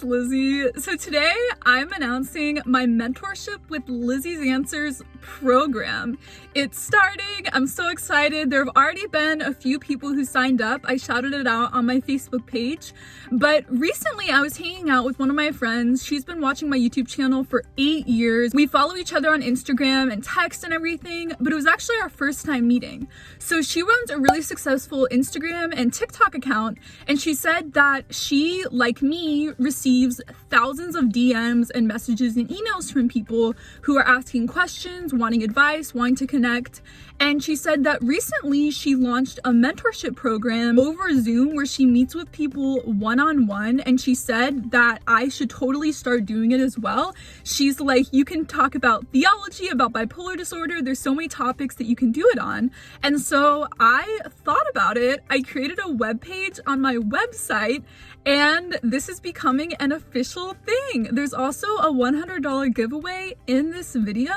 it's Lizzie. So today I'm announcing my mentorship with Lizzie's Answers program. It's starting. I'm so excited. There have already been a few people who signed up. I shouted it out on my Facebook page. But recently I was hanging out with one of my friends. She's been watching my YouTube channel for 8 years. We follow each other on Instagram and text and everything, but it was actually our first time meeting. So she runs a really successful Instagram and TikTok account, and she said that she, like me, receives thousands of DMs and messages and emails from people who are asking questions, wanting advice, wanting to connect. And she said that recently she launched a mentorship program over Zoom where she meets with people one-on-one, and she said that I should totally start doing it as well. She's like, you can talk about theology, about bipolar disorder, there's so many topics that you can do it on. And so I thought about it. I created a webpage on my website, and this is becoming an official thing. There's also a $100 giveaway in this video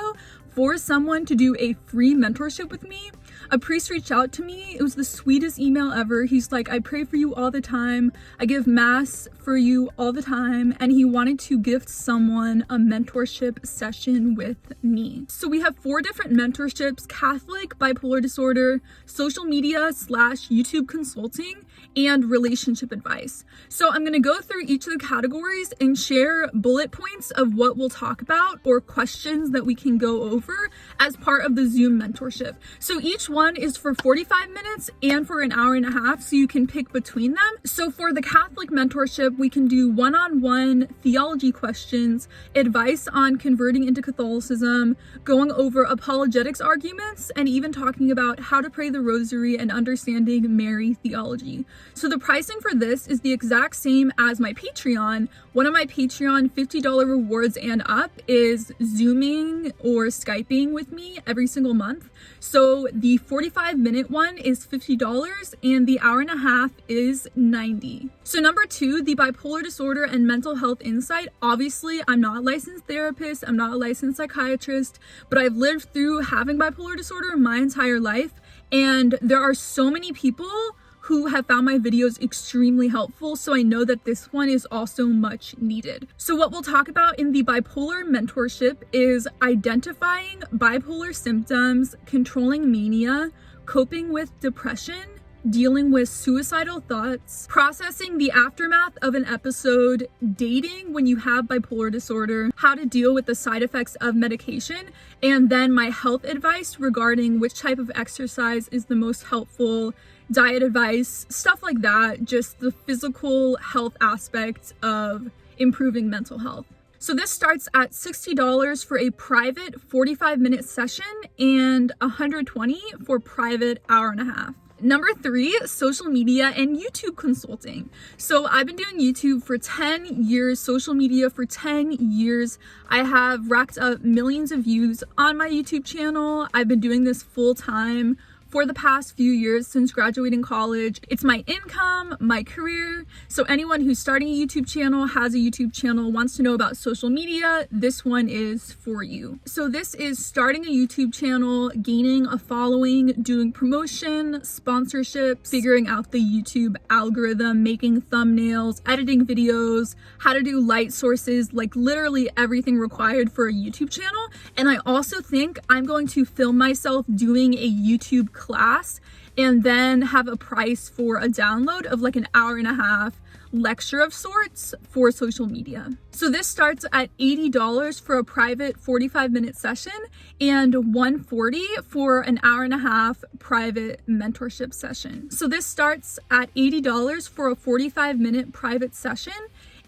for someone to do a free mentorship with me. A priest reached out to me. It was the sweetest email ever. He's like, I pray for you all the time. I give mass for you all the time. And he wanted to gift someone a mentorship session with me. So we have 4 different mentorships: Catholic, bipolar disorder, social media / YouTube consulting, and relationship advice. So I'm gonna go through each of the categories and share bullet points of what we'll talk about or questions that we can go over as part of the Zoom mentorship. So each one is for 45 minutes and for an hour and a half, so you can pick between them. So for the Catholic mentorship, we can do one-on-one theology questions, advice on converting into Catholicism, going over apologetics arguments, and even talking about how to pray the rosary and understanding Mary theology. So the pricing for this is the exact same as my Patreon. One of my Patreon $50 rewards and up is Zooming or Skyping with me every single month. So the 45-minute one is $50 and the hour and a half is $90. So number 2, the bipolar disorder and mental health insight. Obviously, I'm not a licensed therapist, I'm not a licensed psychiatrist, but I've lived through having bipolar disorder my entire life, and there are so many people who have found my videos extremely helpful, so I know that this one is also much needed. So what we'll talk about in the bipolar mentorship is identifying bipolar symptoms, controlling mania, coping with depression, dealing with suicidal thoughts, processing the aftermath of an episode, dating when you have bipolar disorder, how to deal with the side effects of medication, and then my health advice regarding which type of exercise is the most helpful, diet advice, stuff like that, just the physical health aspect of improving mental health. So this starts at $60 for a private 45-minute session and $120 for private hour and a half. Number 3, social media and YouTube consulting. So I've been doing YouTube for 10 years, social media for 10 years. I have racked up millions of views on my YouTube channel. I've been doing this full time for the past few years since graduating college. It's my income, my career. So anyone who's starting a YouTube channel, has a YouTube channel, wants to know about social media, this one is for you. So this is starting a YouTube channel, gaining a following, doing promotion, sponsorships, figuring out the YouTube algorithm, making thumbnails, editing videos, how to do light sources, like literally everything required for a YouTube channel. And I also think I'm going to film myself doing a YouTube class and then have a price for a download of like an hour and a half lecture of sorts for social media. So this starts at $80 for a private 45-minute session and $140 for an hour and a half private mentorship session. So this starts at $80 for a 45-minute private session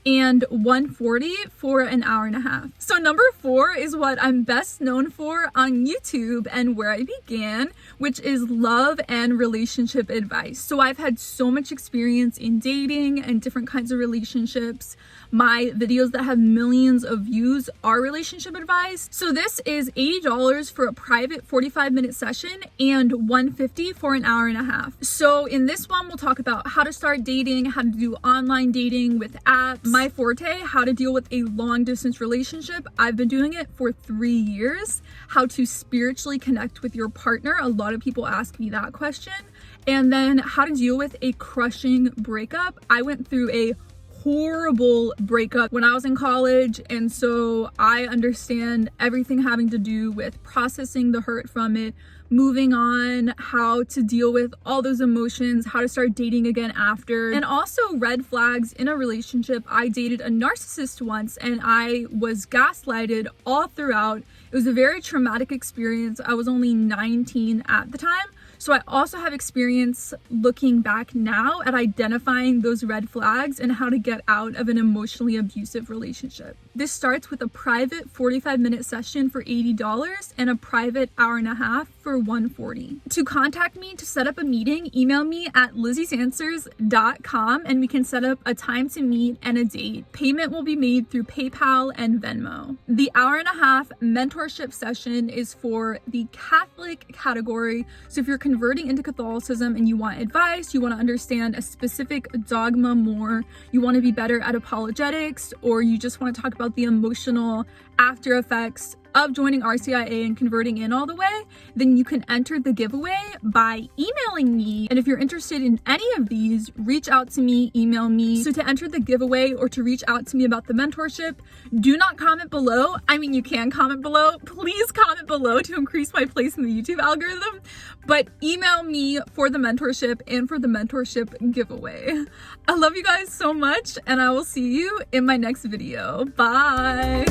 and $140 for an hour and a half. So number 4 is what I'm best known for on YouTube and where I began, which is love and relationship advice. So I've had so much experience in dating and different kinds of relationships. My videos that have millions of views are relationship advice. So this is $80 for a private 45-minute session and $150 for an hour and a half. So in this one, we'll talk about how to start dating, how to do online dating with apps, my forte, how to deal with a long distance relationship. I've been doing it for 3 years. How to spiritually connect with your partner. A lot of people ask me that question. And then how to deal with a crushing breakup. I went through a horrible breakup when I was in college, and so I understand everything having to do with processing the hurt from it, moving on, how to deal with all those emotions, how to start dating again after, and also red flags in a relationship. I dated a narcissist once and I was gaslighted all throughout. It was a very traumatic experience. I was only 19 at the time. So I also have experience looking back now at identifying those red flags and how to get out of an emotionally abusive relationship. This starts with a private 45-minute session for $80 and a private hour and a half for $140. To contact me to set up a meeting, email me at LizziesAnswers.com and we can set up a time to meet and a date. Payment will be made through PayPal and Venmo. The hour and a half mentorship session is for the Catholic category. So if you're converting into Catholicism and you want advice, you want to understand a specific dogma more, you want to be better at apologetics, or you just want to talk about the emotional after effects of joining RCIA and converting in all the way, then you can enter the giveaway by emailing me. And if you're interested in any of these, reach out to me, email me. So to enter the giveaway or to reach out to me about the mentorship, do not comment below. I mean, you can comment below. Please comment below to increase my place in the YouTube algorithm, but email me for the mentorship and for the mentorship giveaway. I love you guys so much, and I will see you in my next video. Bye.